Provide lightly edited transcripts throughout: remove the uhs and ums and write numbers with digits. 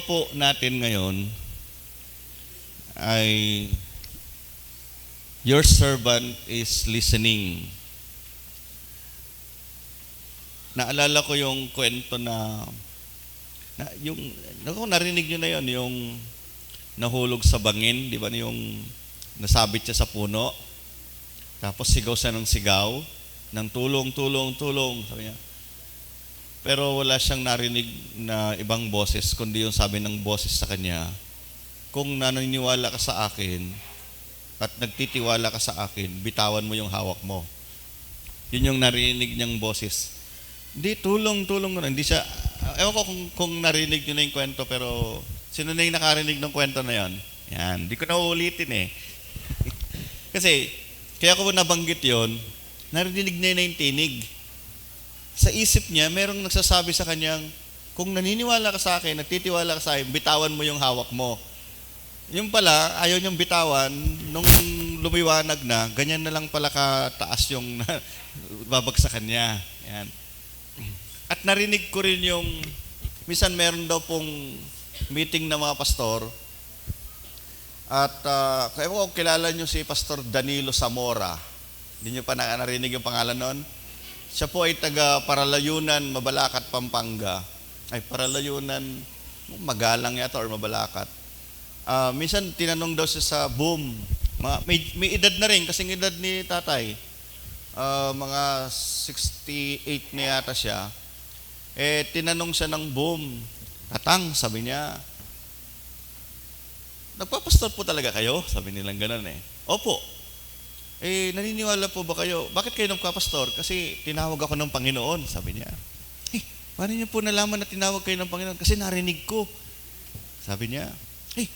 po natin ngayon ay your servant is listening. Naalala ko yung kwento narinig nyo na yon, yung nahulog sa bangin, di ba, yung nasabit siya sa puno, tapos sigaw siya ng sigaw, ng tulong, tulong, tulong, sabi niya. Pero wala siyang narinig na ibang boses, kundi yung sabi ng boses sa kanya, kung naniniwala ka sa akin at nagtitiwala ka sa akin, bitawan mo yung hawak mo. Yun yung narinig niyang boses. Hindi, tulong, tulong na. Hindi siya, ewan ko kung narinig niyo na yung kwento, pero sino na yung nakarinig ng kwento na yon? Yan, hindi ko na uulitin eh. Kasi, kaya ko nabanggit yon, narinig niya na yung tinig. Sa isip niya, merong nagsasabi sa kanyang, kung naniniwala ka sa akin, nagtitiwala ka sa akin, bitawan mo yung hawak mo. Yung pala, ayaw niyang bitawan, nung lumiwanag na, ganyan na lang pala kataas yung babagsakan niya. Yan. At narinig ko rin yung, minsan meron daw pong meeting ng mga pastor, at kaya kung kilala niyo si Pastor Danilo Zamora, hindi niyo pa narinig yung pangalan noon? Siya po ay taga Paralayunan, Mabalacat, Pampanga. Ay, Paralayunan, Magalang yata or Mabalacat. Minsan tinanong daw siya sa boom. May edad na rin, kasing edad ni tatay. Mga 68 na yata siya. Tinanong siya ng boom. Tatang, sabi niya, nagpapastor po talaga kayo? Sabi nilang ganun eh. Opo. Naniniwala po ba kayo? Bakit kayo nagpapastor? Kasi tinawag ako ng Panginoon, sabi niya. Paano niyo po nalaman na tinawag kayo ng Panginoon? Kasi narinig ko. Sabi niya,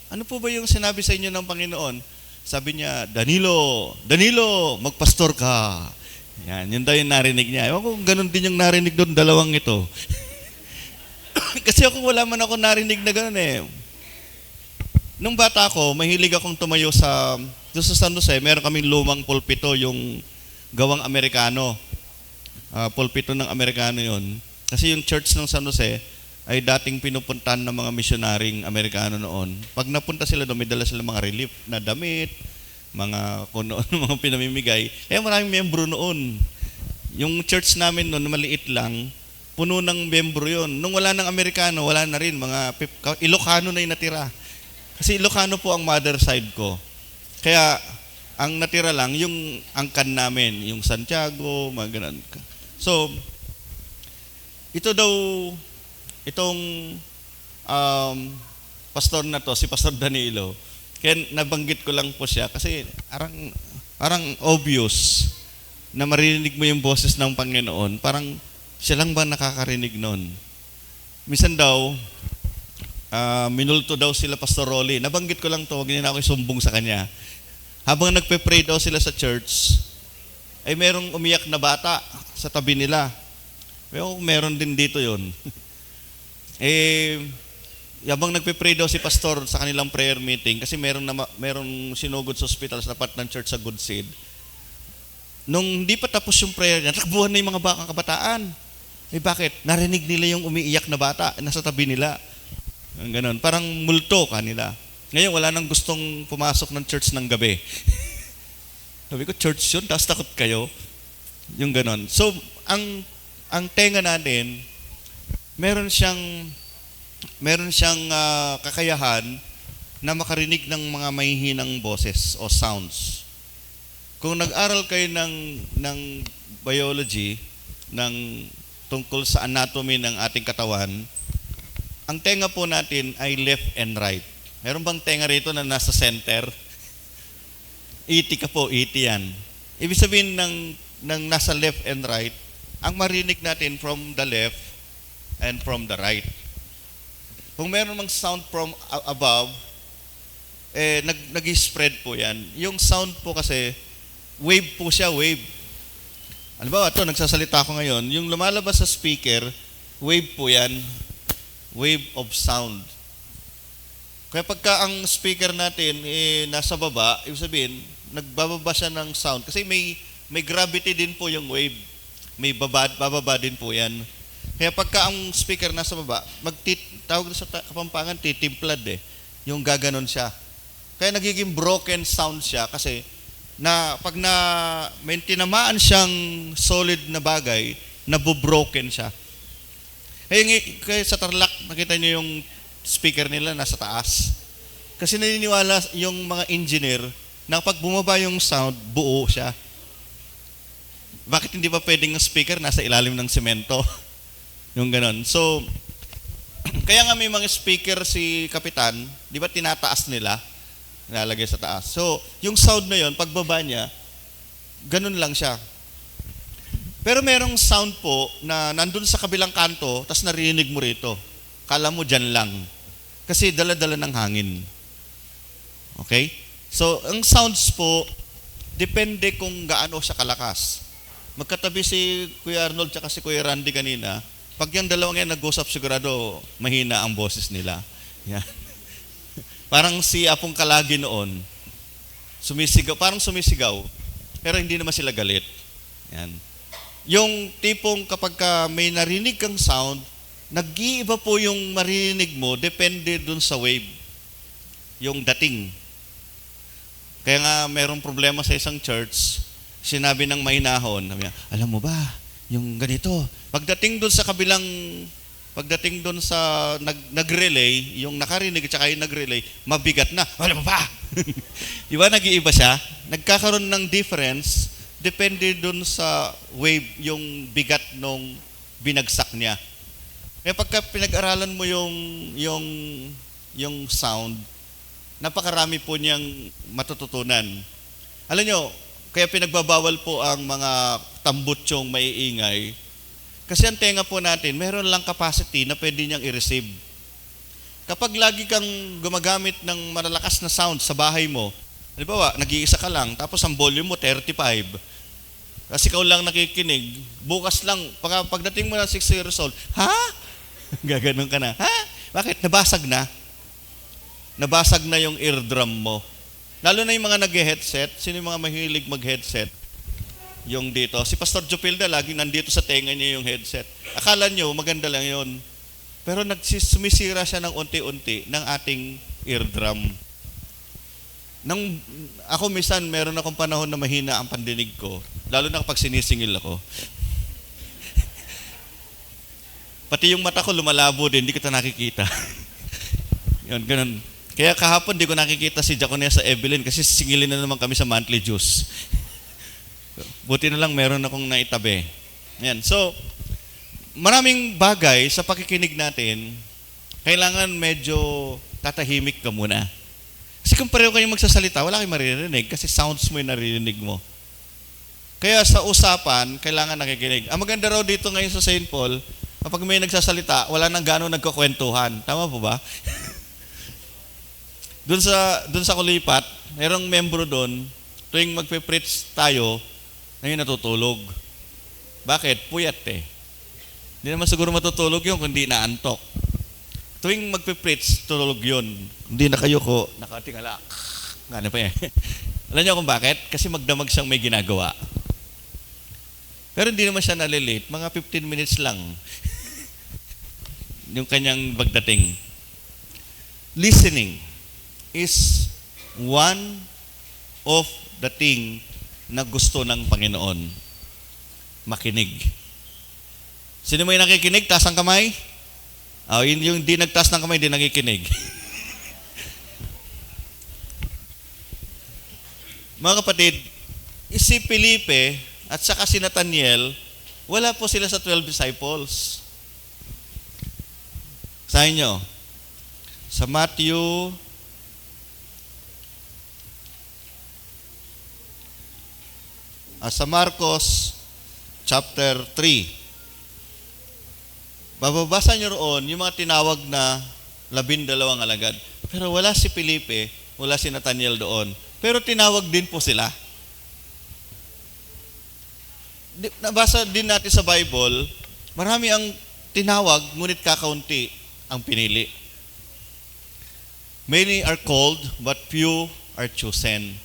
ano po ba yung sinabi sa inyo ng Panginoon? Sabi niya, Danilo, magpastor ka. Yan, yun daw yung narinig niya. Ewan ko kung ganun din yung narinig doon, dalawang ito. Kasi wala man ako narinig na ganun eh. Nung bata ako, mahilig akong tumayo doon sa San Jose, meron kaming lumang pulpito, yung gawang Amerikano. Pulpito ng Amerikano yun. Kasi yung church ng San Jose ay dating pinupuntahan ng mga misyonaring Amerikano noon. Pag napunta sila doon, may dala sila mga relief na damit, mga kuno, mga pinamimigay. Kaya maraming membro noon. Yung church namin noon, maliit lang, puno ng membro yun. Nung wala ng Amerikano, wala na rin. Mga Ilocano na yung natira. Kasi Ilocano po ang mother side ko. Kaya, ang natira lang, yung angkan namin, yung Santiago, mga ganun. So, itong pastor na to, si Pastor Danilo, kaya nabanggit ko lang po siya kasi parang obvious na marinig mo yung boses ng Panginoon. Parang siya lang ba nakakarinig nun? Minsan daw, minulto daw sila Pastor Rolly. Nabanggit ko lang to, huwag niyo na ako isumbong sa kanya. Habang nagpe-pray daw sila sa church, ay merong umiyak na bata sa tabi nila. Pero meron din dito yon. Habang nagpe-pray daw si pastor sa kanilang prayer meeting, kasi merong sinugod sa hospital sa tapat ng church sa Good Seed. Nung hindi pa tapos yung prayer niya, takbuhan na yung mga bakang kabataan. Bakit? Narinig nila yung umiiyak na bata, nasa tabi nila. Ganon. Parang multo kanila. Ngayon, wala nang gustong pumasok ng church ng gabi. Sabi ko, church yun? Tapos takot kayo? Yung ganon. So, ang tenga natin, meron siyang kakayahan na makarinig ng mga mahihinang boses o sounds. Kung nag-aral kayo ng biology, tungkol sa anatomy ng ating katawan, ang tenga po natin ay left and right. Meron bang tenga rito na nasa center? Iti ka po, iti yan. Ibig sabihin ng nasa left and right, ang marinig natin from the left and from the right. Kung meron mang sound from above, nag-spread po yan. Yung sound po kasi, wave po siya, wave. Ano ba, ito, nagsasalita ako ngayon. Yung lumalabas sa speaker, wave po yan. Wave of sound. Kaya pagka ang speaker natin nasa baba, ibig sabihin, nagbababa siya ng sound. Kasi may gravity din po yung wave. May bababa din po yan. Kaya pagka ang speaker nasa baba, tawag sa Kapampangan, titimplad eh. Yung gaganon siya. Kaya nagiging broken sound siya kasi pag may tinamaan siyang solid na bagay, nabubroken siya. Kaya sa Tarlac, nakita niyo yung speaker nila nasa taas. Kasi naniniwala yung mga engineer na pag bumaba yung sound, buo siya. Bakit hindi ba pwedeng ang speaker nasa ilalim ng semento? Yung ganon. So, kaya nga may mga speaker si Kapitan, di ba tinataas nila? Nilalagay sa taas. So, yung sound na yon, pagbaba niya, ganun lang siya. Pero merong sound po na nandun sa kabilang kanto, tas narinig mo rito. Kala mo dyan lang. Kasi dala-dala ng hangin. Okay? So, ang sounds po, depende kung gaano siya kalakas. Magkatabi si Kuya Arnold at si Kuya Randy kanina, pag yung dalawang yan nag-usap, sigurado mahina ang boses nila. Yan. Parang si Apong Kalagi noon, parang sumisigaw, pero hindi naman sila galit. Yan. Yung tipong kapag may narinig kang sound, nag-iiba po yung marinig mo, depende dun sa wave, yung dating. Kaya nga merong problema sa isang church, sinabi ng mahinahon, alam mo ba, yung ganito, pagdating doon sa nag-relay, yung nakarinig at saka yung nag-relay, mabigat na. Alam mo ba? Di ba nag-iiba siya? Nagkakaroon ng difference, depende doon sa wave, yung bigat nung binagsak niya. Kaya pagka pinag-aralan mo yung sound, napakarami po niyang matututunan. Alam nyo, kaya pinagbabawal po ang mga tambutsyong maiingay. Kasi ang tenga po natin, meron lang capacity na pwede niyang i-receive. Kapag lagi kang gumagamit ng malalakas na sound sa bahay mo, halimbawa, nag-iisa ka lang, tapos ang volume mo 35, kasi ikaw lang nakikinig, bukas lang, pagdating mo na 6 years old, ha? Gaganon ka na, ha? Bakit? Nabasag na. Nabasag na yung eardrum mo. Lalo na yung mga nag-headset, sino yung mga mahilig mag-headset? Yung dito. Si Pastor Jopilda, laging nandito sa tenga niya yung headset. Akala nyo, maganda lang yun. Pero sumisira siya ng unti-unti ng ating eardrum. Ako minsan, meron akong panahon na mahina ang pandinig ko. Lalo na kapag sinisingil ako. Pati yung mata ko lumalabo din, hindi kita nakikita. Yun, ganun. Kaya kahapon di ko nakikita si Jaconia sa Evelyn kasi singilin na naman kami sa monthly juice. Buti na lang meron akong naitabi. Yan. So, maraming bagay sa pakikinig natin, kailangan medyo tatahimik ka muna. Kasi kung pareho kayong magsasalita, wala kayong maririnig kasi sounds mo yung naririnig mo. Kaya sa usapan, kailangan nakikinig. Ang maganda raw dito ngayon sa St. Paul, kapag may nagsasalita, wala nang gano'ng nagkukwentuhan. Tama po ba? Doon sa Kulipat, mayroong membro doon, tuwing magpe-preach tayo, ngayon natutulog. Bakit? Puyat eh. Hindi naman siguro matutulog yun kundi naantok. Tuwing magpe-preach, tulog yun. Hindi nakayuko, nakatingala. Gano'n pa yan. Alam niyo kung bakit? Kasi magdamag siyang may ginagawa. Pero hindi naman siya nalilate. Mga 15 minutes lang. Yung kanyang pagdating. Listening is one of the thing na gusto ng Panginoon. Makinig. Sino may nakikinig? Taas ang kamay? Yung di nagtaas ng kamay, di nakikinig. Mga kapatid, si Felipe at saka si Nathaniel, wala po sila sa 12 disciples. Sahin nyo, sa Matthew sa Marcos chapter 3. Bababasa nyo roon yung mga tinawag na 12 alagad. Pero wala si Felipe, wala si Nathaniel doon. Pero tinawag din po sila. Nabasa din natin sa Bible, marami ang tinawag, ngunit kakaunti ang pinili. Many are called, but few are chosen.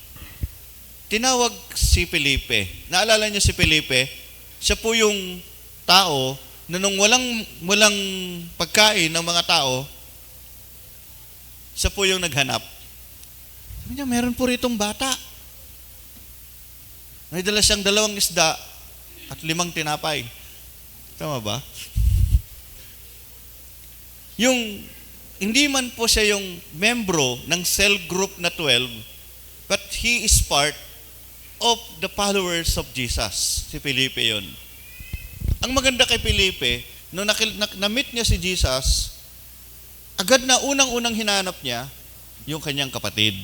Tinawag si Felipe. Naalala niyo si Felipe? Siya po yung tao na nung walang pagkain ng mga tao, siya po yung naghanap. Sabi niya, meron po ritong bata. May dala siyang 2 isda at 5 tinapay. Tama ba? Yung, hindi man po siya yung membro ng cell group na 12, but he is part of the followers of Jesus. Si Felipe yun. Ang maganda kay Felipe, nung na-meet niya si Jesus, agad na unang-unang hinanap niya yung kanyang kapatid.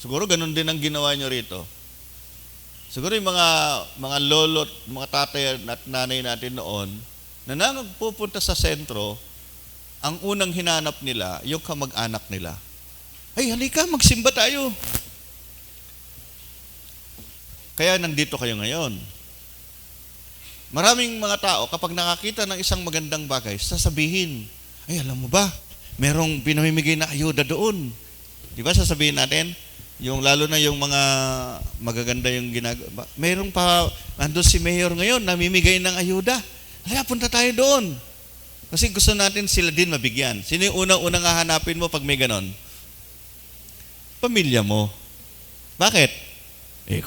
Siguro ganun din ang ginawa niyo rito. Siguro yung mga lolo, mga tatay at nanay natin noon, na nagpupunta sa sentro, ang unang hinanap nila, yung kamag-anak nila. Ay, halika, magsimba tayo. Kaya nandito kayo ngayon. Maraming mga tao, kapag nakakita ng isang magandang bagay, sasabihin, ay, alam mo ba, merong pinamimigay na ayuda doon. Di ba sasabihin natin? Yung lalo na yung mga magaganda yung ginagawa. Mayroong pa, nandun si Mayor ngayon, namimigay ng ayuda. Halika, punta tayo doon. Kasi gusto natin sila din mabigyan. Sino yung unang-unang hahanapin mo pag may ganon? Pamilya mo. Bakit?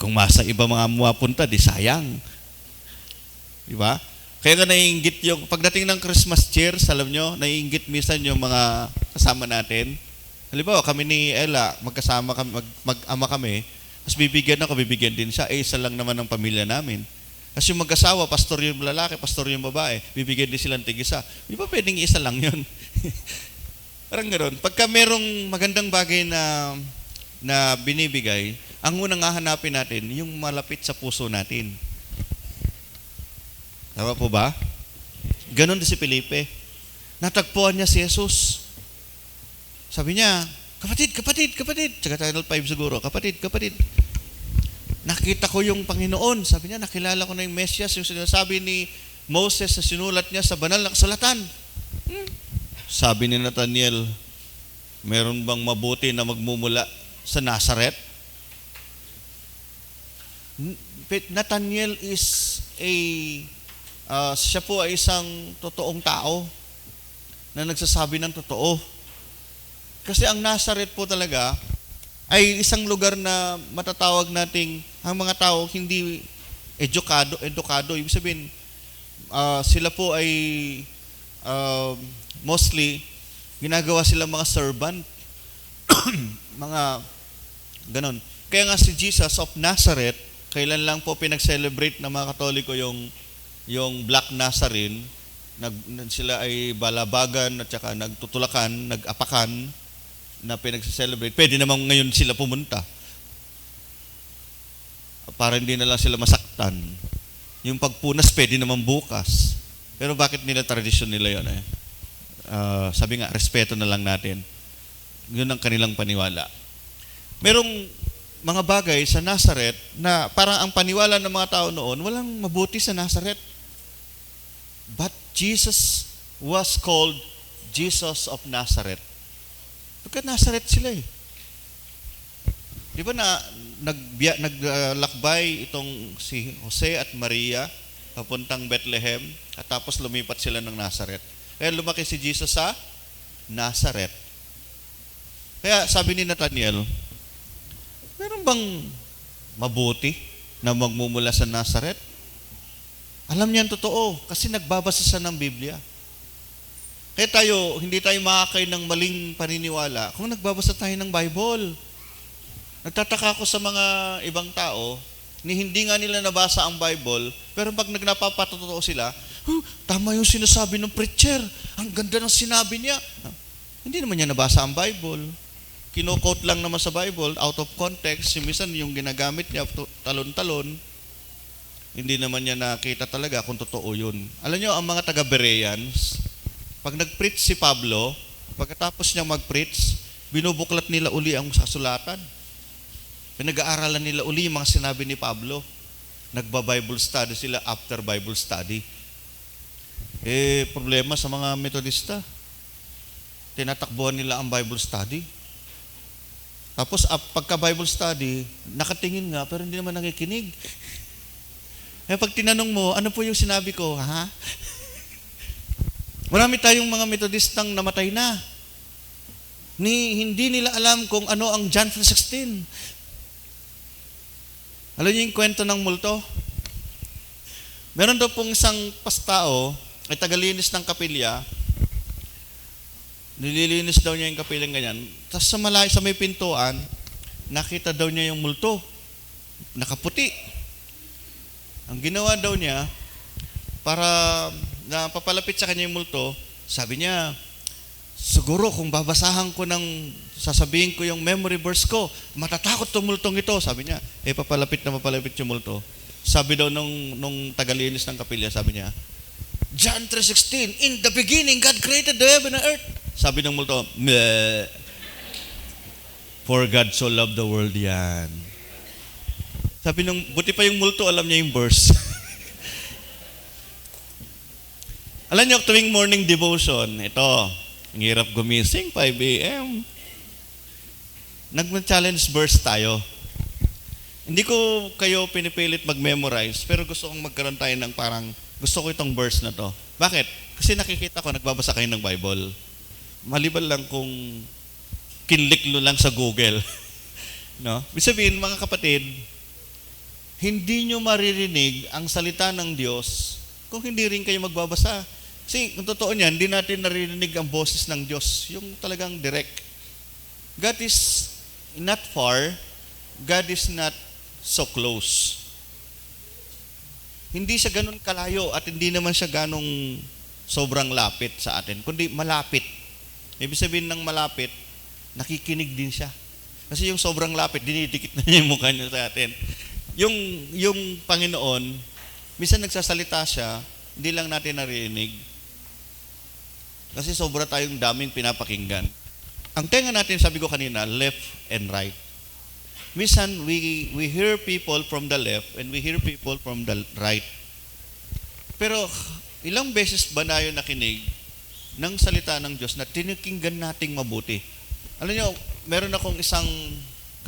Kung masa iba mga muwapunta, di sayang. Di ba? Kaya nga naiinggit yung, pagdating ng Christmas cheers, alam nyo, naiinggit minsan yung mga kasama natin. Halimbawa, kami ni Ella, magkasama kami, mag-ama kami, tapos bibigyan din siya, isa lang naman ng pamilya namin. Kasi yung mag-asawa, pastor yung lalaki, pastor yung babae, bibigyan din silang tig-isa. Di ba pwedeng isa lang yun? Parang gano'n. Pagka merong magandang bagay na binibigay, ang unang hahanapin natin, yung malapit sa puso natin. Tama po ba? Ganon din si Felipe. Natagpuan niya si Jesus. Sabi niya, kapatid. Tsaka Channel 5 siguro, kapatid. Nakita ko yung Panginoon. Sabi niya, nakilala ko na yung Mesias, yung sinasabi ni Moses na sinulat niya sa banal na kasulatan. Sabi ni Nathaniel, meron bang mabuti na magmumula sa Nazareth? Nathaniel is siya po ay isang totoong tao na nagsasabi ng totoo. Kasi ang Nazareth po talaga ay isang lugar na matatawag nating ang mga tao hindi edukado. Ibig sabihin, sila po ay mostly ginagawa sila mga servant. Mga ganon. Kaya nga si Jesus of Nazareth, kailan lang po pinag-celebrate ng mga Katoliko yung Black Nazarene, sila ay balabagan at saka nagtutulakan, nag-apakan na pinag-celebrate. Pwede naman ngayon sila pumunta para hindi na lang sila masaktan. Yung pagpunas pwede naman bukas. Pero bakit nila tradisyon nila yun? Sabi nga, respeto na lang natin. Yun ang kanilang paniwala. Merong mga bagay sa Nazareth na parang ang paniwala ng mga tao noon, walang mabuti sa Nazareth. But Jesus was called Jesus of Nazareth. Pagka Nazareth sila eh. Di ba naglakbay itong si Jose at Maria papuntang Bethlehem at tapos lumipat sila ng Nazareth. Kaya lumaki si Jesus sa Nazareth. Kaya sabi ni Nathaniel, meron bang mabuti na magmumula sa Nazareth? Alam niya ang totoo kasi nagbabasa siya ng Biblia. Kaya hindi tayo makakain ng maling paniniwala kung nagbabasa tayo ng Bible. Nagtataka ako sa mga ibang tao, hindi nga nila nabasa ang Bible, pero pag nagpapatotoo sila, tama yung sinasabi ng preacher, ang ganda ng sinabi niya. Hindi naman niya nabasa ang Bible. Kino-quote lang naman sa Bible, out of context, minsan yung ginagamit niya, talon-talon, hindi naman niya nakita talaga kung totoo yun. Alam niyo, ang mga taga-Bereans, pag nag-preach si Pablo, pagkatapos niya mag-preach, binubuklat nila uli ang kasulatan. Pinag-aaralan nila uli yung mga sinabi ni Pablo. Nagba-Bible study sila after Bible study. Problema sa mga Metodista. Tinatakbuhan nila ang Bible study. Tapos pagka Bible study, nakatingin nga pero hindi naman nakikinig. Kaya pag tinanong mo, ano po yung sinabi ko, ha? Marami tayong mga Methodistang namatay na. Hindi nila alam kung ano ang John 3:16. Alam niyo yung kwento ng multo? Meron daw pong isang pastao, ay tagalinis ng kapilya, nililinis daw niya yung kapilyang ganyan, tapos sa may pintuan, nakita daw niya yung multo, nakaputi. Ang ginawa daw niya, para napapalapit sa kanya yung multo, sabi niya, siguro kung babasahan ko sasabihin ko yung memory verse ko, matatakot tong multong ito. Sabi niya, papalapit yung multo. Sabi daw nung tagalinis ng kapilya, sabi niya, John 3:16, in the beginning, God created the heaven and earth. Sabi ng multo, meh. For God so loved the world yan. Sabi buti pa yung multo, alam niya yung verse. Alam niyo, tuwing morning devotion, ito, ang hirap gumising, 5 a.m. Nag-challenge verse tayo. Hindi ko kayo pinipilit mag-memorize, pero gusto kong magkaroon tayo ng parang, gusto ko itong verse na to. Bakit? Kasi nakikita ko, nagbabasa kayo ng Bible. Maliban lang kung kinliklo lang sa Google. No? Ibig sabihin, mga kapatid, hindi nyo maririnig ang salita ng Diyos kung hindi rin kayo magbabasa. Kasi kung totoo niyan, hindi natin naririnig ang boses ng Diyos. Yung talagang direct. God is not far. God is not so close. Hindi siya ganun kalayo at hindi naman siya ganong sobrang lapit sa atin, kundi malapit. Ibig sabihin ng malapit, nakikinig din siya. Kasi yung sobrang lapit, dinidikit na niya yung mukha niya sa atin. Yung Panginoon, minsan nagsasalita siya, hindi lang natin naririnig. Kasi sobra tayong daming pinapakinggan. Ang tenga natin, sabi ko kanina, left and right. Minsan, we hear people from the left and we hear people from the right. Pero, ilang beses ba na yung nakinig ng salita ng Diyos na tinukinggan nating mabuti? Alam niyo, meron akong isang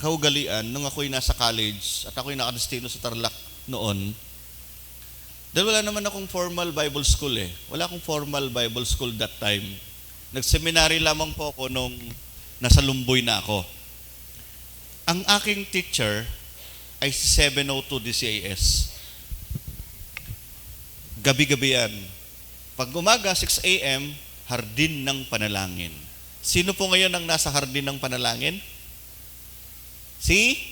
kaugalian nung ako'y nasa college at ako'y nakadestino sa Tarlac noon. Dahil wala naman akong formal Bible school eh. Wala akong formal Bible school that time. Nag-seminary lamang po ako nung nasa Lumboy na ako. Ang aking teacher ay si 702 DCAS. Gabi-gabi yan. Pag umaga, 6 a.m., hardin ng panalangin. Sino po ngayon ang nasa hardin ng panalangin? Si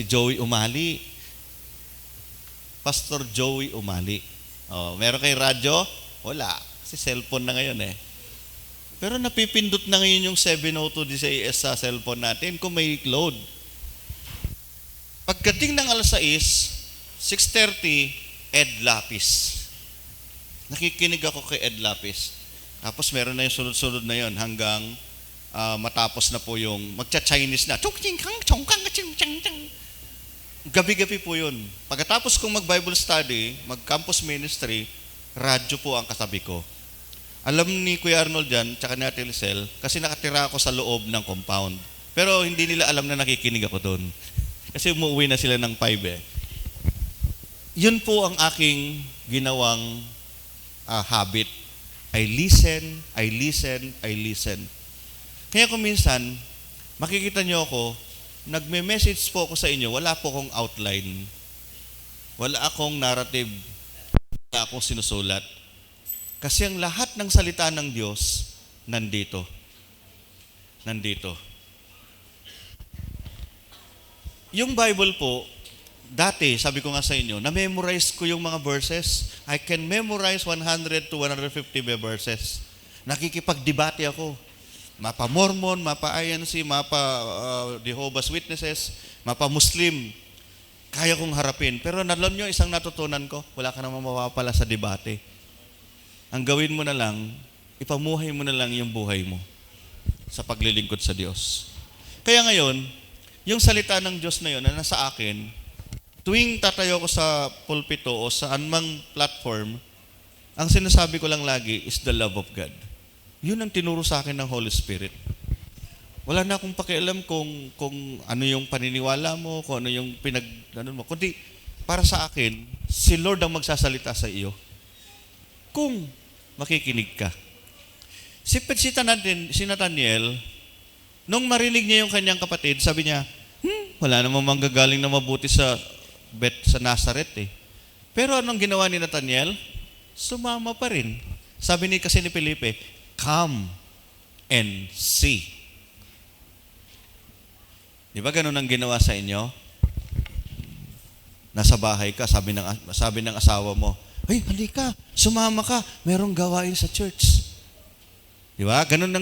Joey Umali. Pastor Joey Umali. Meron kay radyo? Wala. Kasi cellphone na ngayon eh. Pero napipindot na ngayon yung 702 DCAS sa cellphone natin kung may load. Pagdating ng alas 6, 6:30, Ed Lapis. Nakikinig ako kay Ed Lapis. Tapos meron na yung sunod-sunod na yon hanggang matapos na po yung magcha-Chinese na. Gabi-gabi po yun. Pagkatapos kong mag-Bible study, mag-campus ministry, radyo po ang katabi ko. Alam ni Kuya Arnold dyan, tsaka ni Ate Lisel, kasi nakatira ako sa loob ng compound. Pero hindi nila alam na nakikinig ako doon. Kasi umuwi na sila ng 5 eh. Yun po ang aking ginawang habit. I listen. Kaya kung minsan, makikita nyo ako, nagme-message po ako sa inyo, wala po akong outline. Wala akong narrative. Wala akong sinusulat. Kasi ang lahat ng salita ng Diyos, nandito. Yung Bible po, dati, sabi ko nga sa inyo, na-memorize ko yung mga verses. I can memorize 100 to 150 verses. Nakikipagdebate ako. Mapa Mormon, mapa INC, mapa Jehovah's Witnesses, mapa Muslim. Kaya kong harapin. Pero alam nyo, isang natutunan ko, wala ka namang mawapala sa debate. Ang gawin mo na lang, ipamuhay mo na lang yung buhay mo sa paglilingkod sa Diyos. Kaya ngayon, yung salita ng Diyos na yun na nasa akin, tuwing tatayo ko sa pulpito o sa anumang platform, ang sinasabi ko lang lagi is the love of God. Yun ang tinuro sa akin ng Holy Spirit. Wala na akong pakialam kung ano yung paniniwala mo, kung ano yung kundi para sa akin, si Lord ang magsasalita sa iyo. Kung makikinig ka. Si Nathaniel, nung marinig niya yung kanyang kapatid, sabi niya, wala namang manggagaling na mabuti sa Nazareth eh. Pero anong ginawa ni Nathaniel? Sumama pa rin. Sabi kasi ni Felipe, come and see. Di ba ganun ang ginawa sa inyo? Nasa bahay ka, sabi ng asawa mo, ay, halika, sumama ka, merong gawain sa church. Di ba? Ganun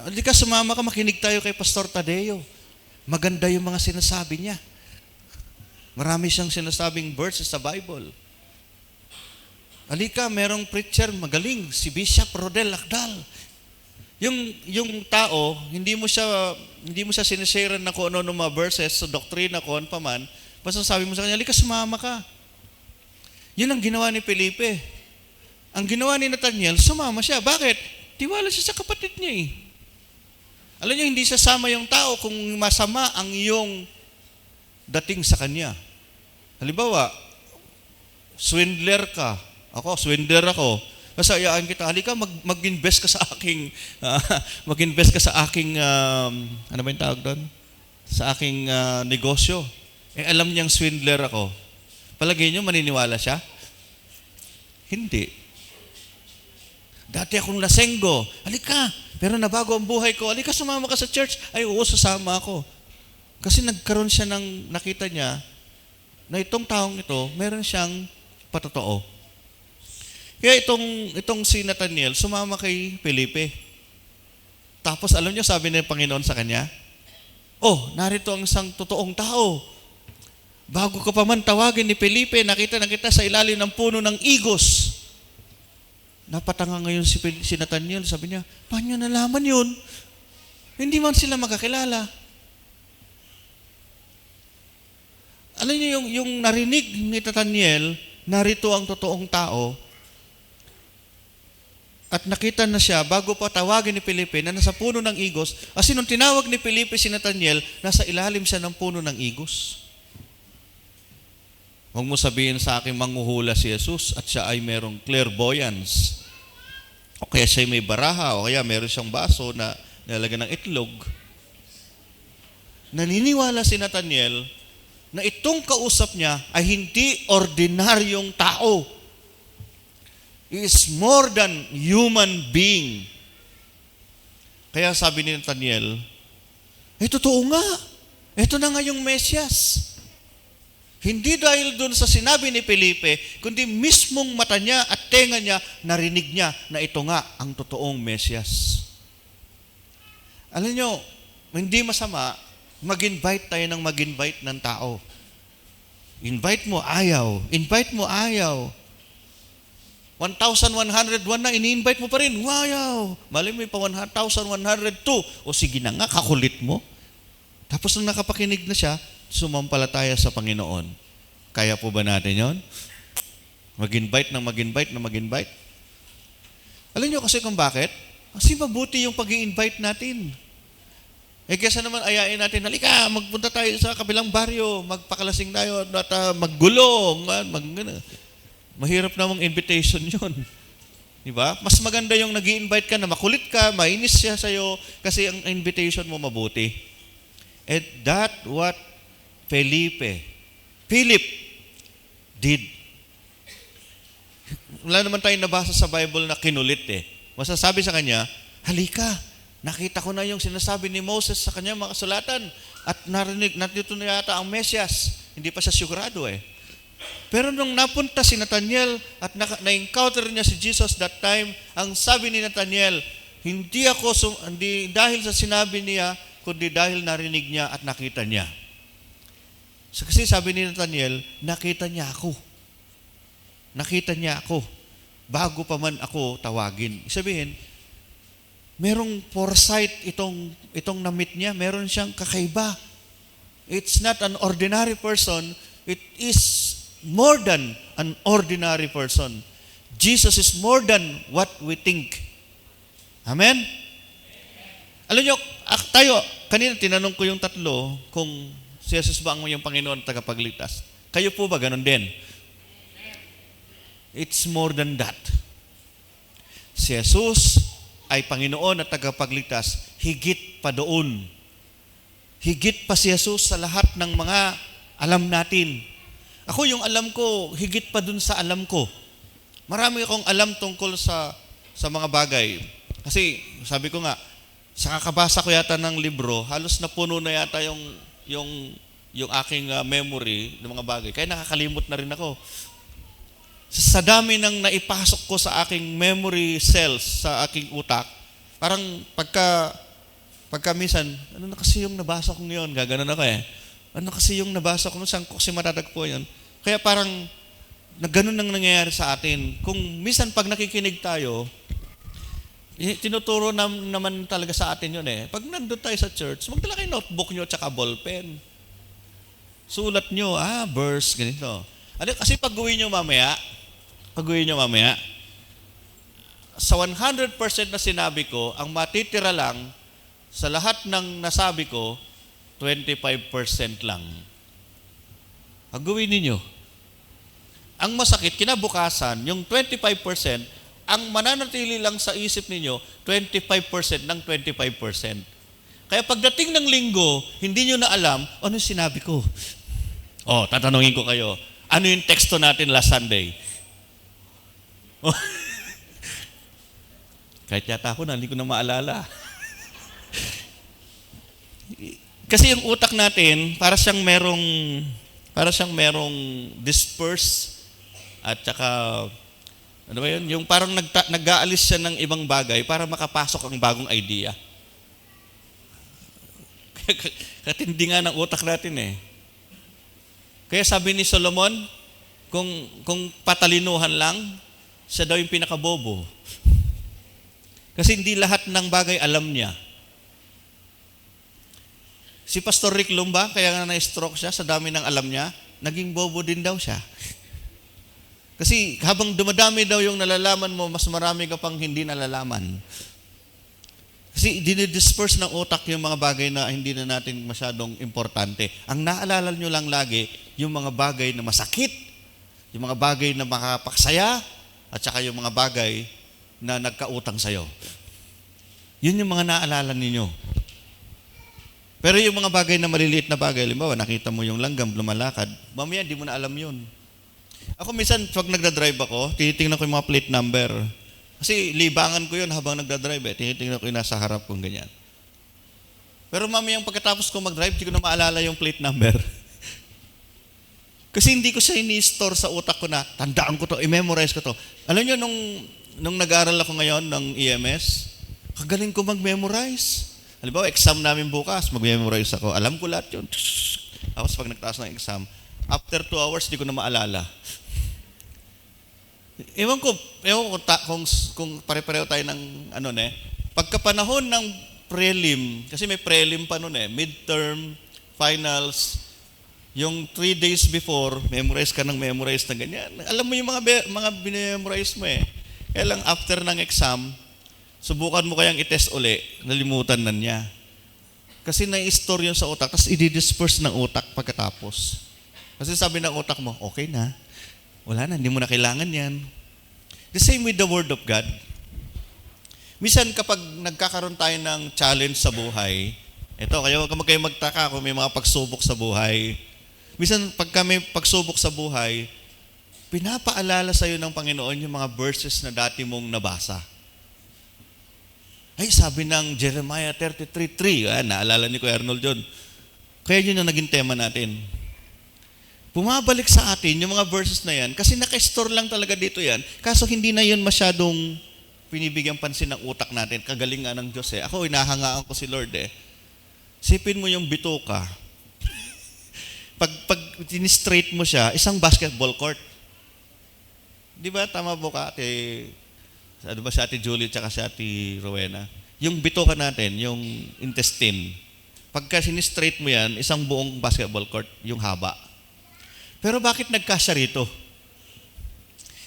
halika, sumama ka, makinig tayo kay Pastor Tadeo. Maganda yung mga sinasabi niya. Marami siyang sinasabing verses sa Bible. Halika, merong preacher magaling, si Bishop Rodel Akdal. Yung tao, hindi mo siya sinishare na kung ano ng mga verses sa doktrina ko pa man, basta sabi mo sa kanya, halika, sumama ka. Yun ang ginawa ni Felipe. Ang ginawa ni Nathaniel, sumama siya. Bakit? Tiwala siya sa kapatid niya eh. Alam niyo, hindi sasama yung tao kung masama ang iyong dating sa kanya. Halimbawa, swindler ka. Swindler ako. Kasayaan kita, halika, mag-invest ka sa aking, mag-invest ka sa aking, ano ba yung tawag doon? Sa aking negosyo. Alam niyang swindler ako. Palagay niyo, maniniwala siya? Hindi. Dati akong lasenggo. Halika, pero nabago ang buhay ko. Halika, sumama ka sa church. Ay, oo, sasama ako. Kasi nagkaroon siya nakita niya na itong taong ito, meron siyang patotoo. Kaya itong si Nathaniel, sumama kay Felipe. Tapos alam niyo, sabi ng Panginoon sa kanya, narito ang isang totoong tao. Bago ka pa man tawagin ni Felipe, nakita na kita sa ilalim ng puno ng igos. Napatanga ngayon si Nathaniel, sabi niya, paano niya nalaman yun? Hindi man sila magkakilala. Alam niyo, yung narinig ni Nathaniel, narito ang totoong tao, at nakita na siya, bago pa tawagin ni Felipe, na nasa puno ng igos, kasi nung tinawag ni Felipe si Nathaniel, nasa ilalim siya ng puno ng igos. Huwag mo sabihin sa akin manghuhula si Jesus at siya ay merong clairvoyance. O kaya siya may baraha, o kaya meron siyang baso na nilalagyan ng itlog. Naniniwala si Nathaniel na itong kausap niya ay hindi ordinaryong tao. He is more than human being. Kaya sabi ni Nathaniel, totoo nga. Ito na nga yung Mesyas. Hindi dahil doon sa sinabi ni Felipe, kundi mismong mata niya at tenga niya, narinig niya na ito nga ang totoong Mesyas. Alam niyo, hindi masama, mag-invite tayo ng mag-invite ng tao. Invite mo, ayaw. Invite mo, ayaw. 1,101 na, ini-invite mo pa rin. Wow! Mali mo pa 1,102. O sige na nga, kakulit mo. Tapos nung nakapakinig na siya, sumampalataya sa Panginoon. Kaya po ba natin yon? Mag-invite ng mag-invite ng mag-invite? Alam niyo kasi kung bakit? Kasi mabuti yung pag-i-invite natin. Kaysa naman ayain natin, halika, magpunta tayo sa kabilang baryo, magpakalasing tayo, at maggulong, mahirap namang invitation yon. Diba? Mas maganda yung nag-i-invite ka na makulit ka, mainis siya sa'yo, kasi ang invitation mo mabuti. And that what Philip did. Wala naman tayong nabasa sa Bible na kinulit eh. Masasabi sa kanya, halika, nakita ko na yung sinasabi ni Moses sa kanya mga kasulatan at narinig, natito na yata ang Mesyas. Hindi pa siya sigurado eh. Pero nung napunta si Nathaniel at na-encounter niya si Jesus that time, ang sabi ni Nathaniel, hindi dahil sa sinabi niya, kundi dahil narinig niya at nakita niya. So, kasi sabi ni Nathaniel, nakita niya ako. Nakita niya ako. Bago pa man ako tawagin. Sabihin, merong foresight itong na-meet niya, meron siyang kakaiba. It's not an ordinary person. It is more than an ordinary person. Jesus is more than what we think. Amen? Alam niyo, tayo, kanina tinanong ko yung tatlo kung si Jesus ba ang iyong Panginoon at tagapagligtas. Kayo po ba ganun din? It's more than that. Si Jesus ay Panginoon at tagapagligtas, higit pa doon. Higit pa si Jesus sa lahat ng mga alam natin. Ako yung alam ko, higit pa dun sa alam ko. Marami akong alam tungkol sa mga bagay. Kasi sabi ko nga, sa kakabasa ko yata ng libro, halos napuno na yata yung aking memory ng mga bagay. Kaya nakakalimot na rin ako. Sa dami ng naipasok ko sa aking memory cells, sa aking utak, parang pagka minsan, ano na kasi yung nabasa ko ngayon? Gaganon ako eh. Ano kasi yung nabasa ko? Saan ko kasi matatagpo yun? Kaya parang, ganun nang nangyayari sa atin. Kung minsan pag nakikinig tayo, tinuturo naman talaga sa atin yun eh. Pag nandun tayo sa church, magdala kayo notebook nyo tsaka ballpen. Sulat nyo, verse, ganito. Kasi pag-uwi nyo mamaya, sa 100% na sinabi ko, ang matitira lang sa lahat ng nasabi ko, 25% lang. Pag-uwi ninyo. Ang masakit, kinabukasan, yung 25%, ang mananatili lang sa isip ninyo, 25% ng 25%. Kaya pagdating ng linggo, hindi nyo na alam, ano yung sinabi ko? Tatanungin ko kayo, ano yung teksto natin last Sunday? Kahit yata ako na, hindi ko na maalala. Kasi yung utak natin, para siyang merong disperse at saka, ano ba yun? Yung parang nag-aalis siya ng ibang bagay para makapasok ang bagong idea. Katindi nga ng utak natin eh. Kaya sabi ni Solomon, kung patalinuhan lang, siya daw yung pinakabobo. Kasi hindi lahat ng bagay alam niya. Si Pastor Rick Lumba, kaya nga na-stroke siya sa dami ng alam niya, naging bobo din daw siya. Kasi habang dumadami daw yung nalalaman mo, mas marami ka pang hindi nalalaman. Kasi dinidisperse ng utak yung mga bagay na hindi na natin masyadong importante. Ang naalala nyo lang lagi, yung mga bagay na masakit, yung mga bagay na makapaksaya, at saka yung mga bagay na nagkautang sa'yo. Yun yung mga naalala ninyo. Pero yung mga bagay na maliliit na bagay, halimbawa, nakita mo yung langgam, lumalakad, mamaya di mo na alam yun. Ako minsan, pag nagdadrive ako, tinitingnan ko yung mga plate number. Kasi libangan ko yun habang nagdadrive eh. Tinitingnan ko yung nasa harap kong ganyan. Pero mamayang pagkatapos ko mag-drive, di ko na maalala yung plate number. Kasi hindi ko siya ini-store sa utak ko na, tandaan ko to, i-memorize ko to. Alam nyo, nung nag-aaral ako ngayon ng EMS, kagaling ko mag-memorize. Halimbawa, exam namin bukas, mag-memorize ako. Alam ko lahat yun. Tapos pag nagtaas ng exam, after 2 hours, di ko na maalala. Ewan ko kung pare-pareho tayo ng pagkapanahon ng prelim, kasi may prelim pa noon midterm, finals, yung 3 days before, memorize ka ng ganyan. Alam mo yung mga binememorize mo eh. Kaya lang after ng exam, subukan mo kayang i-test uli, nalimutan na niya. Kasi na-store yun sa utak, tapos i-disperse ng utak pagkatapos. Kasi sabi ng utak mo, okay na, wala na, hindi mo na kailangan yan. The same with the Word of God. Minsan kapag nagkakaroon tayo ng challenge sa buhay, huwag kayo magtaka kung may mga pagsubok sa buhay. Minsan pag may pagsubok sa buhay, pinapaalala sa iyo ng Panginoon yung mga verses na dati mong nabasa. Ay, sabi ng Jeremiah 33:3, naalala ni Kuya Arnold yun. Kaya yun yung naging tema natin. Bumabalik sa atin yung mga verses na yan kasi naka-store lang talaga dito yan. Kaso hindi na yun masyadong pinibigyan pansin ng utak natin. Kagaling nga ng Diyos eh. Ako, inahangaan ko si Lord eh. Sipin mo yung bituka. pag tinistraight mo siya, isang basketball court. Di ba? Tama po ka, ano ba si Ate Julie at si Ate Rowena? Yung bituka natin, yung intestine. Pagka sinistraight mo yan, isang buong basketball court, yung haba. Pero bakit nagkasya rito?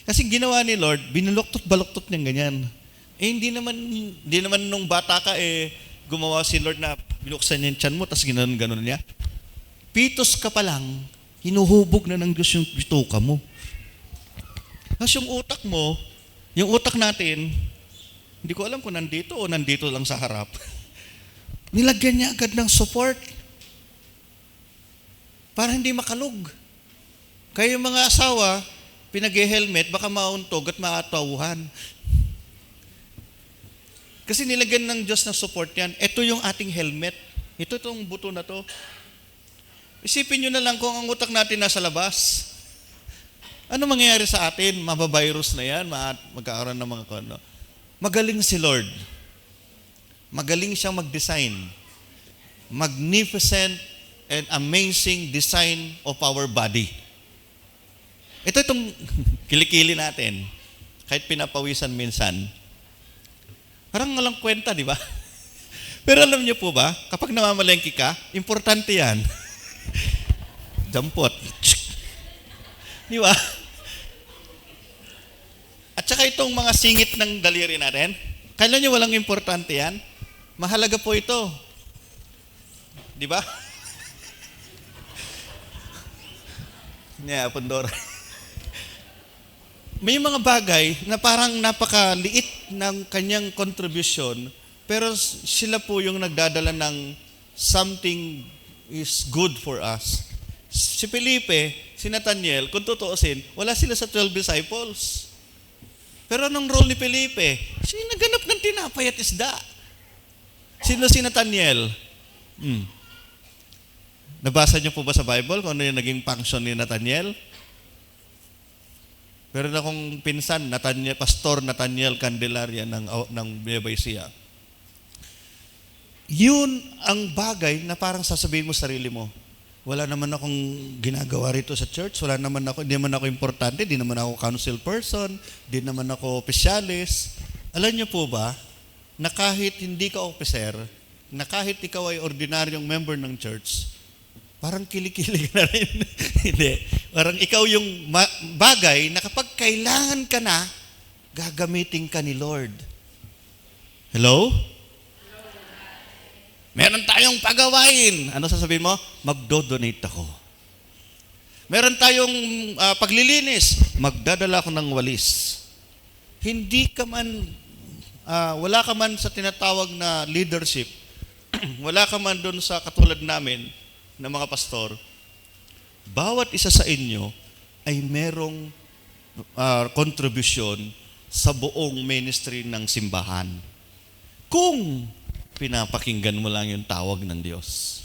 Kasi ginawa ni Lord, binuloktot-baloktot niyang ganyan. Hindi naman nung bata ka gumawa si Lord na binuksan niya yung tiyan mo, tapos ginanon niya. Pitos ka pa lang, hinuhubog na ng Diyos yung bituka mo. Tapos yung utak natin, hindi ko alam kung nandito o nandito lang sa harap. Nilagyan niya agad ng support para hindi makalug. Kaya yung mga asawa, pinag-helmet, baka mauntog at maatawuhan. Kasi nilagyan ng Diyos ng support yan. Ito yung ating helmet. Itong buto na to. Isipin nyo na lang kung ang utak natin nasa labas. Ano mangyayari sa atin? Mabavirus na yan, magkakaroon ng mga ano. Magaling si Lord. Magaling siyang mag-design. Magnificent and amazing design of our body. Itong kilikili natin. Kahit pinapawisan minsan. Parang walang kwenta, di ba? Pero alam niyo po ba, kapag namamalengke ka, importante yan. Dampot. Di ba? At saka itong mga singit ng daliri natin, kailan niyo walang importante yan? Mahalaga po ito. Di ba? Yeah, Pandora. May mga bagay na parang napakaliit ng kanyang contribution, pero sila po yung nagdadala ng something is good for us. Si Felipe, si Nathaniel, kung tutuusin, wala sila sa 12 disciples. Pero anong role ni Felipe? Siya yung naganap ng tinapay at isda. Sino si Nathaniel? Nabasa niyo po ba sa Bible kung ano yung naging function ni Nathaniel? Meron akong pinsan, Pastor Nathaniel Candelaria ng Nueva Ecija. Yun ang bagay na parang sasabihin mo sa sarili mo, wala naman akong ginagawa rito sa church, hindi naman ako importante, di naman ako council person, di naman ako opisyalis. Alam niyo po ba, na kahit hindi ka officer, na kahit ikaw ay ordinaryong member ng church, parang kilikili ka na rin. Hindi. Parang ikaw yung bagay na kapag kailangan ka na, gagamitin ka ni Lord. Hello? Meron tayong pagawain. Ano sasabihin mo? Magdo-donate ako. Meron tayong paglilinis. Magdadala ako ng walis. Hindi ka man, wala ka man sa tinatawag na leadership. Wala ka man doon sa katulad namin na mga pastor. Bawat isa sa inyo ay merong contribution sa buong ministry ng simbahan. Kung pinapakinggan mo lang yung tawag ng Diyos.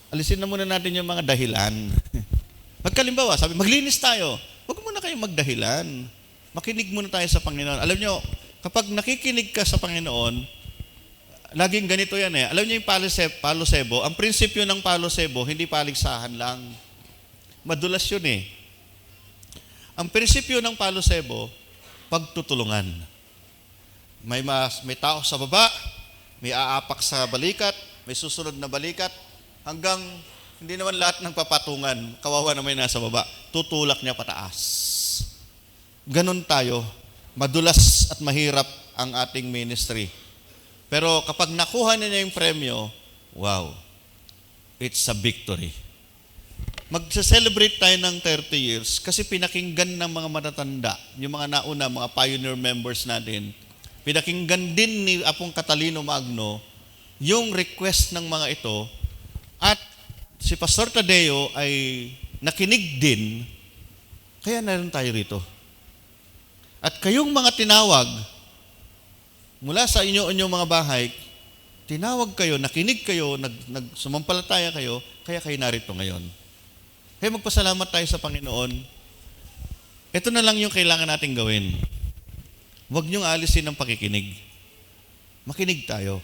Alisin na muna natin yung mga dahilan. Pagkalimbawa, sabi, maglinis tayo. Huwag muna kayong magdahilan. Makinig muna tayo sa Panginoon. Alam nyo, kapag nakikinig ka sa Panginoon, laging ganito yan eh. Alam niyo yung palo sebo, ang prinsipyo ng palo sebo, hindi paligsahan lang. Madulas yun eh. Ang prinsipyo ng palo sebo, pagtutulungan. May tao sa baba, may aapak sa balikat, may susunod na balikat, hanggang hindi naman lahat ng papatungan, kawawa na may nasa baba, tutulak niya pataas. Ganon tayo. Madulas at mahirap ang ating ministry. Pero kapag nakuha niya yung premyo, wow, it's a victory. Magsa-celebrate tayo ng 30 years kasi pinakinggan ng mga matatanda, yung mga nauna, mga pioneer members natin, pinakinggan din ni Apong Catalino Magno yung request ng mga ito at si Pastor Tadeo ay nakinig din, kaya naroon tayo rito. At kayong mga tinawag, mula sa inyong mga bahay, tinawag kayo, nakinig kayo, nagsumampalataya kayo, kaya kayo narito ngayon. Kaya magpasalamat tayo sa Panginoon. Ito na lang yung kailangan nating gawin. Huwag niyong alisin ang pakikinig. Makinig tayo.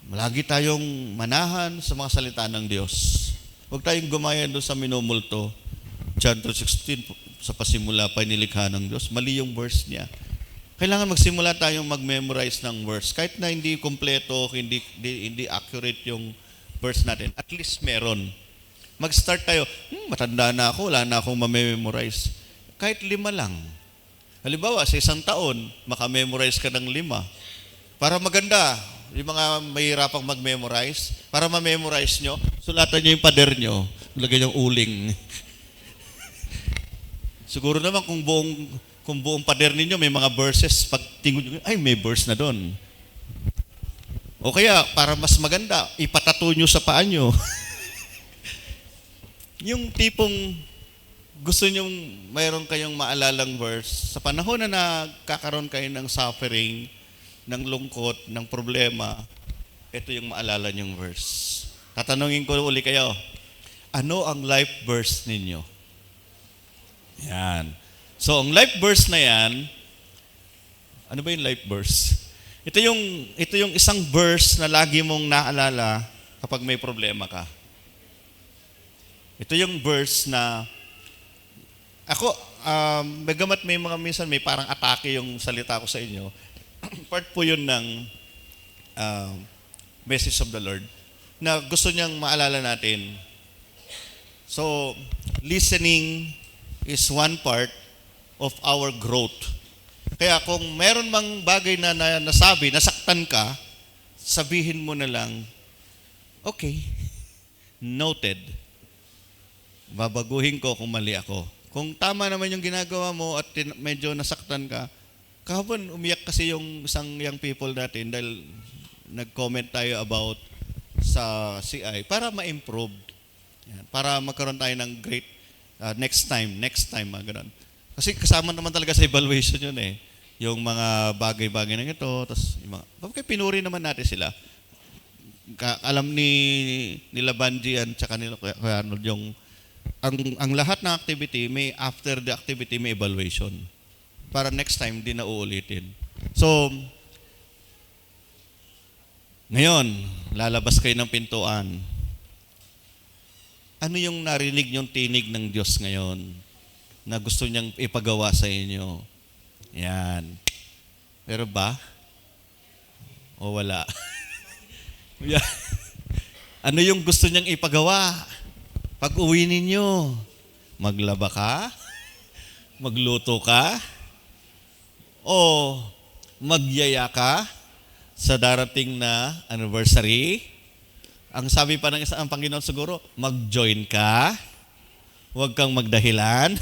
Malagi tayong manahan sa mga salita ng Diyos. Huwag tayong gumaya doon sa minumulto. John 3:16, sa pasimula pa nilikha ng Diyos. Mali yung verse niya. Kailangan magsimula tayong mag-memorize ng verse. Kahit na hindi kompleto, hindi accurate yung verse natin. At least meron. Mag-start tayo, matanda na ako, wala na akong ma-memorize. Kahit 5 lang. Halimbawa, sa 1 taon, maka-memorize ka ng 5. Para maganda, yung mga mahirapang mag-memorize, para ma-memorize nyo, sulatan nyo yung pader nyo, lagyan yung uling. Siguro naman kung buong pader ninyo may mga verses, pag tingin nyo, ay may verse na doon. O kaya, para mas maganda, ipatato nyo sa paa nyo. Yung tipong gusto nyong mayroon kayong maalalang verse, sa panahon na nagkakaroon kayo ng suffering, ng lungkot, ng problema, ito yung maalala nyong verse. Tatanungin ko uli kayo, ano ang life verse ninyo? Yan. So, ang life verse na yan, ano ba yung life verse? Ito yung isang verse na lagi mong naalala kapag may problema ka. Ito yung verse na ako, bagamat may mga minsan may parang atake yung salita ko sa inyo, part po yun ng message of the Lord na gusto niyang maalala natin. So, listening is one part of our growth. Kaya kung meron mang bagay na nasabi, nasaktan ka, sabihin mo na lang, okay, noted. Babaguhin ko kung mali ako. Kung tama naman yung ginagawa mo at medyo nasaktan ka, kahapon umiyak kasi yung isang young people natin dahil nag-comment tayo about sa CI para ma-improve. Yan, para magkaroon tayo ng great next time, ganun. Kasi kasama naman talaga sa evaluation yun eh. Yung mga bagay-bagay na ito, tapos yung mga, bakit pinuri naman natin sila. Alam nila Banji at saka nila Kuya Arnold yung ang lahat ng activity, may after the activity may evaluation. Para next time di na uulitin. So, ngayon, lalabas kayo ng pintuan. Ano yung narinig yung tinig ng Diyos ngayon na gusto niyang ipagawa sa inyo? Yan. Pero ba? O wala? Ano yung gusto niyang ipagawa? Pag uwi ninyo, maglaba ka? Magluto ka? O magyaya ka sa darating na anniversary? Ang sabi pa ng isang Panginoon siguro, mag-join ka, huwag kang magdahilan,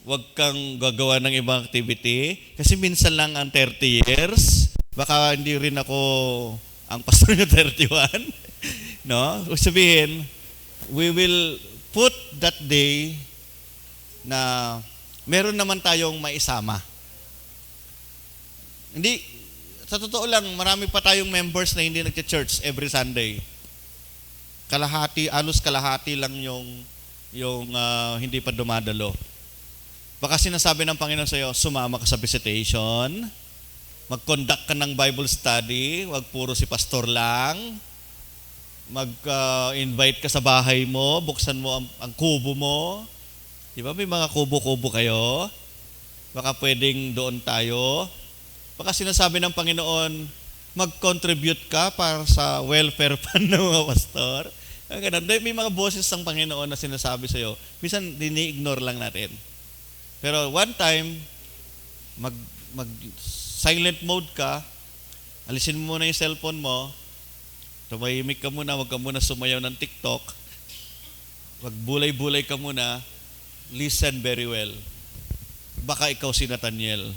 huwag kang gagawa ng ibang activity, kasi minsan lang ang 30 years, baka hindi rin ako ang pastor niyo 31, no? Sabihin, we will put that day na meron naman tayong maisama. Hindi, sa totoo lang, marami pa tayong members na hindi nagche-church every Sunday. Halos kalahati lang yung hindi pa dumadalo. Baka sinasabi ng Panginoon sa iyo, sumama ka sa visitation, mag-conduct ka ng Bible study, wag puro si pastor lang, mag-invite ka sa bahay mo, buksan mo ang kubo mo. Di ba may mga kubo-kubo kayo? Baka pwedeng doon tayo. Baka sinasabi ng Panginoon, mag-contribute ka para sa welfare fund ng mga pastor. May mga boses ng Panginoon na sinasabi sa iyo. Minsan, dini-ignore lang natin. Pero one time, mag-silent mode ka, alisin mo muna yung cellphone mo, tumahimik ka muna, huwag ka muna sumayaw ng TikTok, magbulay-bulay ka muna, listen very well. Baka ikaw si Nathaniel,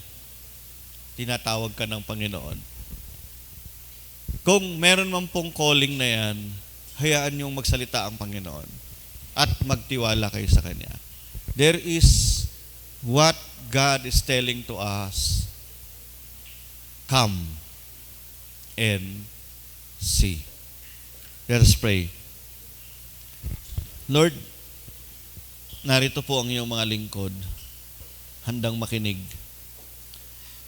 tinatawag ka ng Panginoon. Kung meron man pong calling na yan, hayaan yung magsalita ang Panginoon at magtiwala kayo sa Kanya. There is what God is telling to us. Come and see. Let us pray. Lord, narito po ang iyong mga lingkod, handang makinig.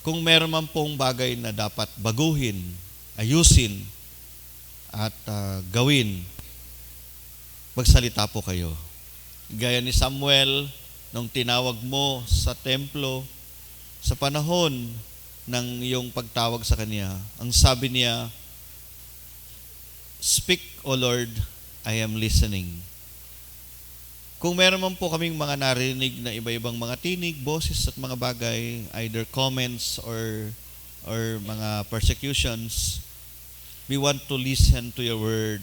Kung meron man pong bagay na dapat baguhin, ayusin, at gawin, magsalita po kayo. Gaya ni Samuel, nung tinawag mo sa templo, sa panahon ng iyong pagtawag sa kanya, ang sabi niya, "Speak, O Lord, I am listening." Kung meron man po kaming mga narinig na iba-ibang mga tinig, boses at mga bagay, either comments or mga persecutions, we want to listen to your word.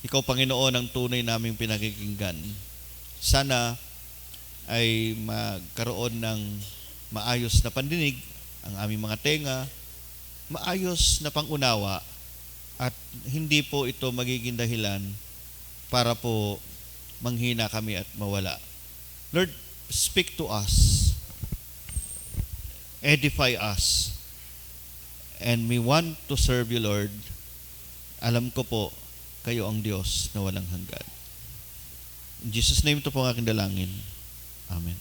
Ikaw, Panginoon, ang tunay naming pinakikinggan. Sana ay magkaroon ng maayos na pandinig, ang aming mga tenga, maayos na pangunawa, at hindi po ito magiging dahilan para po manghina kami at mawala. Lord, speak to us, edify us, and we want to serve you, Lord. Alam ko po, kayo ang Diyos na walang hanggan. In Jesus' name, ito po ang aking dalangin. Amen.